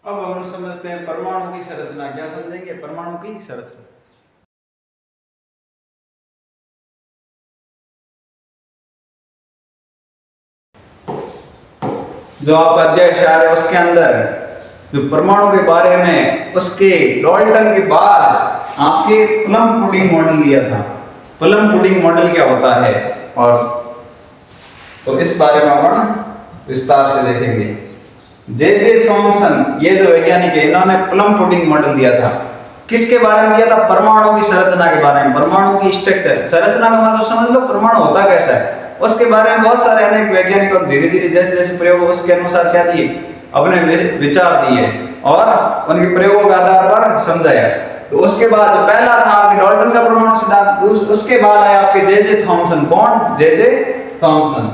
अब हम समझते हैं परमाणु की संरचना। क्या समझेंगे? परमाणु की संरचना। जो आपका अध्याय 4 है उसके अंदर जो परमाणु के बारे में उसके डाल्टन के बाद आपके प्लम पुडिंग मॉडल दिया था। प्लम पुडिंग मॉडल क्या होता है और तो इस बारे में अपन विस्तार से देखेंगे। जे थॉमसन ये जो वैज्ञानिक है इन्होंने प्लम पुडिंग मॉडल दिया था। किसके बारे में दिया था? परमाणु की संरचना के बारे में। परमाणु की स्ट्रक्चर, संरचना का मतलब समझ लो परमाणु होता कैसा है उसके बारे में बहुत सारे अनेक वैज्ञानिक और धीरे धीरे जैसे जैसे प्रयोग उसके अनुसार क्या दिए, अपने विचार दिए और उनके प्रयोगों के आधार पर समझाया। तो उसके बाद जो पहला था आपके डाल्टन का परमाणु सिद्धांत, उसके बाद आया आपके जे थॉमसन। कौन? J Thomson.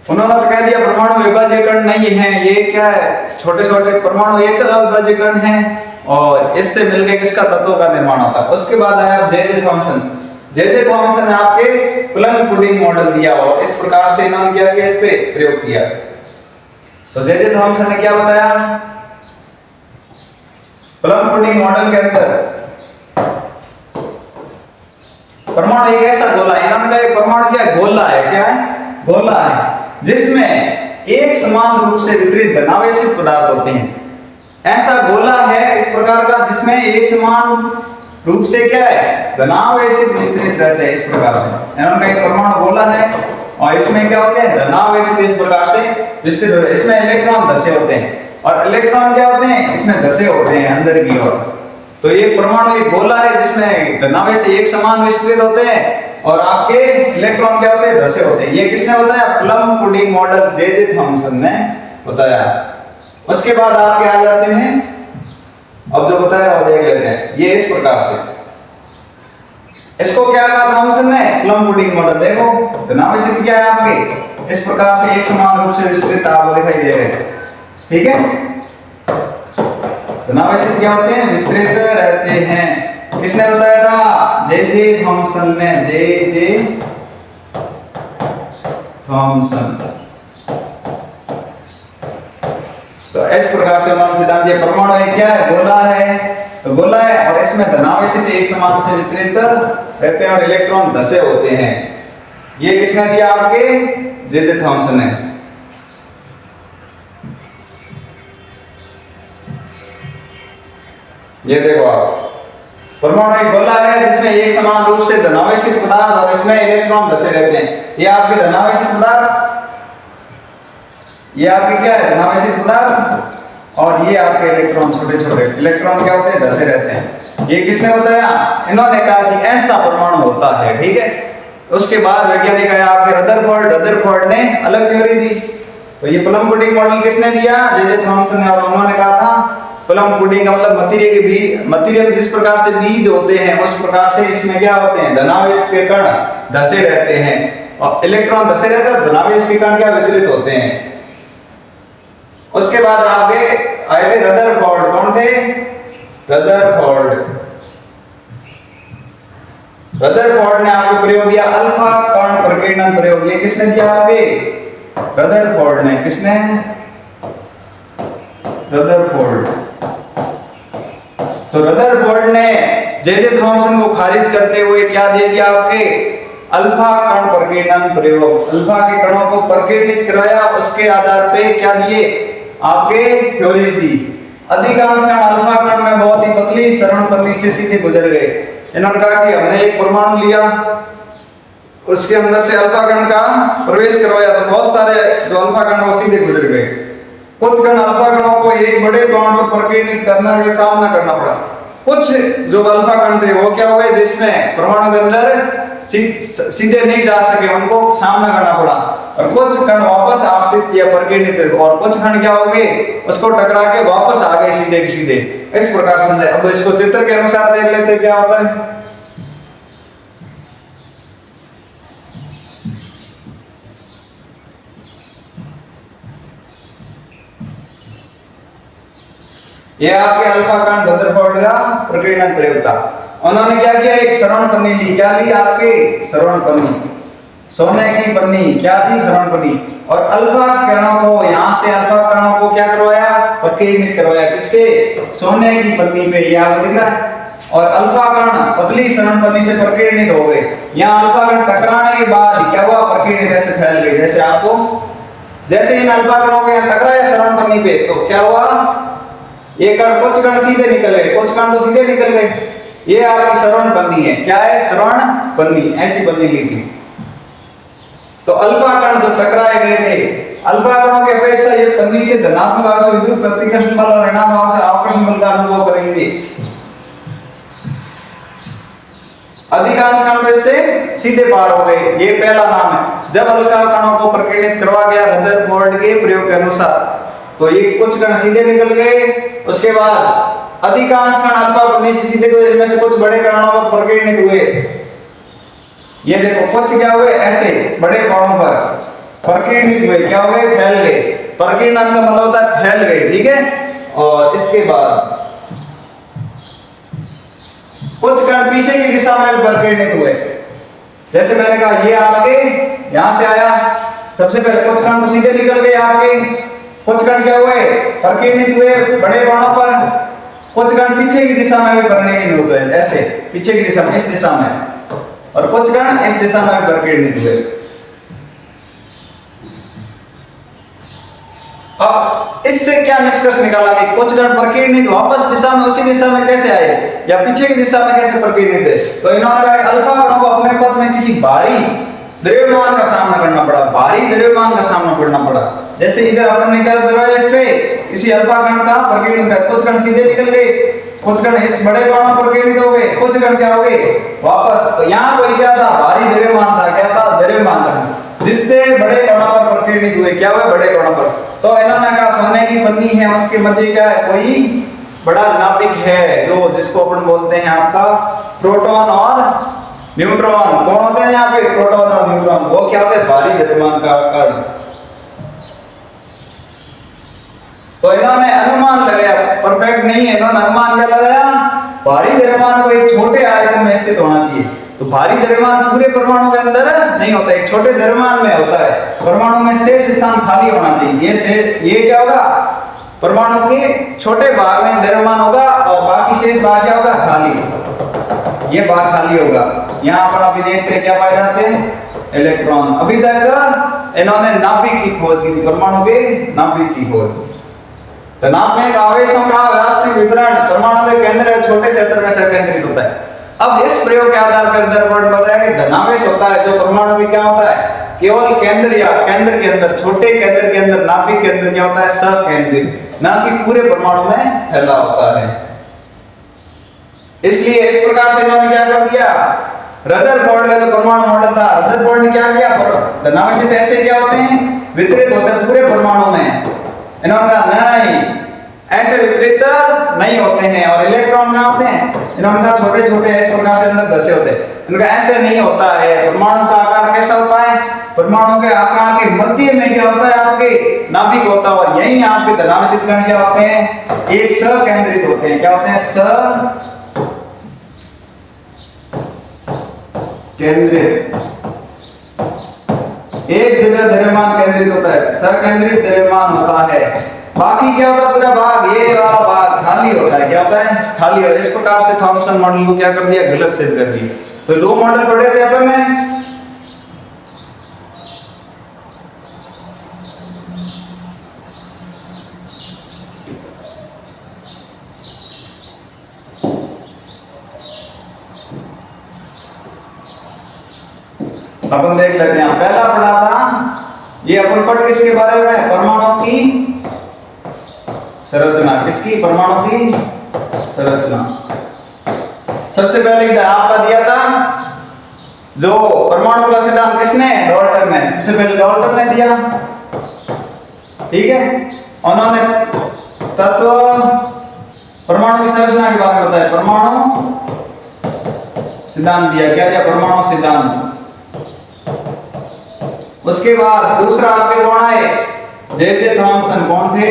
उन्होंने तो कह दिया परमाणु विभाज्यकरण नहीं है, ये क्या है, छोटे छोटे परमाणु एक अविभाज्यकरण है और इससे मिलकर किसका तत्व का निर्माण होता है। उसके बाद आया जे थॉमसन। जे थॉमसन ने आपके प्लम पुडिंग मॉडल दिया और इस प्रकार से इन्होंने क्या किया, इस पे प्रयोग किया। तो जे थॉमसन ने क्या बताया? प्लम पुडिंग मॉडल के अंदर परमाणु एक ऐसा गोला है, इन्होंने कहा परमाणु क्या है? गोला है। क्या है? गोला है जिसमें एक समान रूप से वितरित धनावेशित पदार्थ होते हैं। ऐसा गोला है इस प्रकार का जिसमें एक समान रूप से क्या है, धनावेशित विस्तृत रहते हैं। इस प्रकार से इन्होंने कहा परमाणु गोला है और इसमें क्या होते हैं, धनावेशित इस प्रकार से विस्तृत होते हैं। इसमें इलेक्ट्रॉन धसे होते हैं और इलेक्ट्रॉन क्या होते हैं, इसमें धसे होते हैं अंदर की ओर। तो ये परमाणु एक गोला है जिसमें धनावेश एक समान विस्तृत होते हैं और आपके इलेक्ट्रॉन क्या होते हैं, धसे होते हैं। ये किसने बताया? Plum pudding model J Thomson ने बताया। उसके बाद आपके आ जाते हैं, अब जो बताया वो देख लेते हैं। ये इस प्रकार से इसको क्या कहा थॉमसन ने? Plum pudding model. देखो धनावेश क्या है आपके, इस प्रकार से एक समान रूप से विस्तृत आपको दिखाई दे रहे हैं। ठीक है, धनावेश क्या होते हैं, विस्तृत रहते हैं। किसने बताया था? जे थॉमसन ने। J Thomson. तो इस प्रकार से उन्होंने सिद्धांत दिया परमाणु है क्या है, गोला है। तो गोला है और इसमें धनावेश एक समान से वितरित रहते हैं और इलेक्ट्रॉन धसे होते हैं। ये किसने दिया? आपके जे थॉमसन ने। ये देखो आप, परमाणु एक गोला है जिसमें एक समान रूप से धनावेशित पदार्थ और इसमें इलेक्ट्रॉन धसे रहते हैं। ये आपके धनावेशित पदार्थ, ये आपके क्या है, धनावेशित पदार्थ और ये आपके इलेक्ट्रॉन, छोटे छोटे इलेक्ट्रॉन क्या होते हैं, धसे रहते हैं। ये किसने बताया? इन्होंने कहा कि ऐसा परमाणु होता है। ठीक है, उसके बाद वैज्ञानिक आया आपके रदरफोर्ड ने अलग थ्योरी दी। तो ये प्लम पुडिंग मॉडल किसने दिया? जे थॉमसन ने। और उन्होंने कहा था प्लम पुडिंग का मतलब मटेरियल जिस प्रकार से बीज होते हैं उस प्रकार से इसमें क्या होते हैं, धनावेश के कण धसे रहते हैं और इलेक्ट्रॉन धसे रहते हैं, धनावेश के कण क्या वितरित होते हैं। उसके बाद आगे आए थे रदरफोर्ड। कौन थे? रदरफोर्ड ने आपको प्रयोग दिया अल्फा कण प्रकीर्णन प्रयोग। ये किसने दिया? आपके रदरफोर्ड ने। किसने? रदरफोर्ड। तो रदरफोर्ड ने जे थॉमसन को खारिज करते हुए क्या दे दिया? आपके अल्फा कण प्रकीर्णन प्रयोग। अल्फा के कणों को प्रकीर्णित कराया, उसके आधार पे क्या दिए? आपके थ्योरीज दी। अधिकांश कण अल्फा कण में बहुत ही पतली सरवण पन्नी से सीधे गुजर गए। इन्होंने कहा कि हमने एक परमाणु लिया, उसके अंदर से अल्फा कण का प्रवेश करवाया तो बहुत सारे जो अल्फा कण वो सीधे गुजर गए। कुछ कण अल्फा कणों को एक बड़े बाउंड पर प्रकीर्णित करने का सामना करना पड़ा। कुछ जो अल्फा कण थे वो क्या हो गए, जिसमें परमाणु के अंदर सीधे नहीं जा सके, उनको सामना करना पड़ा। और कुछ कण वापस आपतित या प्रकीर्णित और कुछ कण क्या हो गए, उसको टकरा के वापस आ गए सीधे के सीधे। इस प्रकार समझे। अब इसको चित्र के अनुसार देख लेते क्या होता है। ये आपके अल्फा कण रदरफोर्ड का प्रकीर्णन प्रयोग था। उन्होंने क्या किया? एक सरवण पन्नी ली। क्या ली? आपके सरवण पन्नी, सोने की पन्नी। क्या थी? सरवण पन्नी। और अल्फा कणों को, यहां से अल्फा कणों को क्या करवाया? प्रकीर्णित करवाया, किसके? सोने की पन्नी पे, ये आपको दिख रहा है। और अल्फा कण पतली सरण पन्नी से प्रकीर्णित हो गए। यहाँ अल्फा कण टकराने के बाद क्या हुआ? प्रकीर्णित ऐसे फैल गई। जैसे आपको, जैसे इन अल्फा कणों के यहाँ टकराया सरण पन्नी पे, तो क्या हुआ? ये कण, कुछ कण सीधे निकल गए, कुछ कण तो सीधे निकल गए। ये आपकी श्रवण पन्नी है। क्या है? श्रवण पन्नी, ऐसी पन्नी ली थी। तो अल्फा कण जो टकराए गए थे, अल्फा कणों की अपेक्षा ये पन्नी से धनात्मक भाव से विद्युत प्रतिकर्षण बल और ऋणात्मक भाव से आकर्षण बल का अनुभव करेंगे। अधिकांश कण तो इससे सीधे पार हो गए। ये पहला नाम है। जब अल्फा कणों को प्रकीर्णित करवा गया रदरफोर्ड के प्रयोग के अनुसार, तो ये कुछ कण सीधे निकल गए। उसके बाद अधिकांश कण अल्फा पन्नी से सीधे गए, इनमें से कुछ बड़े कणों पर प्रकीर्णित हुए। ये देखो, कुछ क्या हुए? ऐसे बड़े कणों पर प्रकीर्णित हुए। क्या हो गए? फैल गए। प्रकीर्णन का मतलब होता है फैल गए, ठीक है। और इसके बाद कुछ कण पीछे की दिशा में प्रकीर्णित हुए। जैसे मैंने कहा, ये आपके यहां से आया, सबसे पहले कुछ कण तो सीधे निकल गए आपके, कुछ कण क्या हुए? प्रकीर्णित हुए बड़े कणों पर, कुछ कण पीछे की दिशा में भी प्रकीर्णित हुए, ऐसे पीछे की दिशा में, इस दिशा में, और कुछ कण इस दिशा में प्रकीर्णित हुए। अब इससे क्या निष्कर्ष निकाला कि कुछ कण प्रकीर्णित वापस दिशा में, उसी दिशा में कैसे आए, या पीछे की दिशा में कैसे प्रकीर्णित है? तो इन्होंने कहा अल्फा कणों को अपने पथ में किसी भारी द्रव्यमान का सामना करना पड़ा, भारी द्रव्यमान का सामना करना पड़ा। जैसे इधर अपन ने क्या दरवाजा, इस पे किसी अल्फा कण का प्रकीर्णित है, कुछ कण सीधे निकल गए, कुछ कण इस बड़े कण पर प्रकीर्णित हो गए, कुछ कण क्या हो गए? वापस। तो यहाँ कोई क्या था? भारी द्रव्यमान था। क्या था? द्रव्यमान था, जिससे बड़े कणों पर प्रकीर्णित हुए। क्या हुए? बड़े कणों पर। तो इन्होंने कहा सोने की पन्नी है, उसके मध्य क्या है? कोई बड़ा नाभिक है, जो जिसको अपन बोलते हैं आपका प्रोटॉन और न्यूट्रॉन। कौन होते हैं यहाँ पे? प्रोटॉन और न्यूट्रॉन। वो क्या होते हैं? भारी द्रव्यमान का कण। तो इन्होंने अनुमान लगाया, परफेक्ट नहीं है, इन्होंने अनुमान क्या लगाया? भारी द्रव्यमान को एक छोटे आयतन में स्थित होना चाहिए। तो भारी द्रव्यमान पूरे परमाणु के अंदर नहीं होता, एक छोटे द्रव्यमान में होता है। परमाणु में शेष स्थान खाली होना चाहिए। ये क्या होगा? परमाणु के छोटे भाग में द्रव्यमान होगा और बाकी शेष भाग क्या होगा? खाली। ये भाग खाली होगा। यहाँ पर अभी देखते हैं क्या पाए जाते हैं? इलेक्ट्रॉन। अभी तक इन्होंने नाभिक की खोज की थी, परमाणु के नाभिक की खोज। धनात्मक आवेशों का व्यवस्थित वितरण परमाणु के केंद्र और छोटे क्षेत्र में संकेंद्रित होता है। अब इस प्रयोग के आधार पर दर्पण बताया कि धनावेश होता है जो परमाणु में क्या होता है? केवल केंद्र या केंद्र के अंदर, छोटे केंद्र के अंदर, नाभिक के अंदर क्या होता है? सकेंद्रित, ना कि पूरे परमाणु में फैला होता है। इसलिए इस प्रकार से इन्होंने क्या कर दिया? रदरफोर्ड का जो परमाणु मॉडल था, रदरफोर्ड ने क्या किया? धनावेश ऐसे क्या होते हैं? वितरित होते हैं पूरे परमाणु में। इन्होंने कहा नहीं, ऐसे वितरित नहीं होते हैं। और इलेक्ट्रॉन कहाँ होते हैं? इन्होंने कहा छोटे छोटे इस प्रकार से अंदर धसे होते हैं। इनका ऐसे नहीं होता है। परमाणु का आकार कैसा होता है? परमाणु के आकार के मध्य में क्या होता है? आपके नाभिक होता है। और यही आपके धनावेशित कण क्या होते हैं? एक सकेंद्रित होते हैं। क्या होते हैं? सकेंद्रित। एक जगह द्रव्यमान केंद्रित होता है, सकेंद्रित द्रव्यमान होता है। बाकी क्या होता है? पूरा भाग, ये वाला भाग खाली होता है। क्या होता है? खाली होता है। इस प्रकार से थॉमसन मॉडल को क्या कर दिया? गलत सिद्ध कर दिया। तो दो मॉडल पढ़े थे अपन ने। अपन देख लेते हैं। पहला पढ़ा था, ये अपन पढ़ किसके बारे में? परमाणु की संरचना। किसकी? परमाणु की संरचना। सबसे पहले आपका दिया था जो परमाणु का सिद्धांत किसने? डाल्टन ने। सबसे पहले डाल्टन ने दिया, ठीक है। उन्होंने तत्व परमाणु की संरचना के बारे में बताया, परमाणु सिद्धांत दिया। क्या दिया? परमाणु सिद्धांत। उसके बाद दूसरा आपके कौन आए? J Thomson. कौन थे?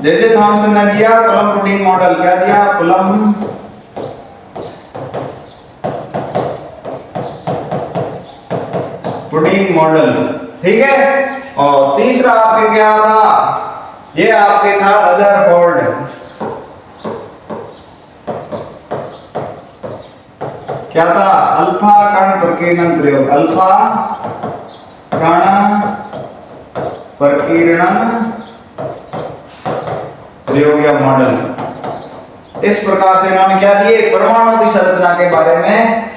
जे थॉमसन ने दिया कूलम्ब पुडिंग मॉडल। क्या दिया? कूलम्ब पुडिंग मॉडल, ठीक है। और तीसरा आपके क्या था, ये आपके था रदरफोर्ड। क्या था, अल्फा कण प्रकीर्णन प्रयोग, अल्फा कण प्रकीर्णन प्रयोग या मॉडल। इस प्रकार से इन्होंने क्या दिए, परमाणु की संरचना के बारे में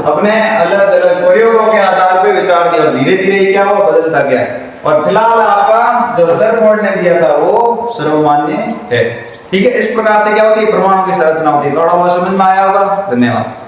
अपने अलग अलग प्रयोगों के आधार पर विचार दिया और धीरे धीरे क्या हुआ, बदलता गया। और फिलहाल आपका जो रदरफोर्ड ने दिया था वो सर्वमान्य है। ठीक है, इस प्रकार से क्या होती है, परमाणु की संरचना होती है। थोड़ा बहुत समझ में आया होगा। धन्यवाद।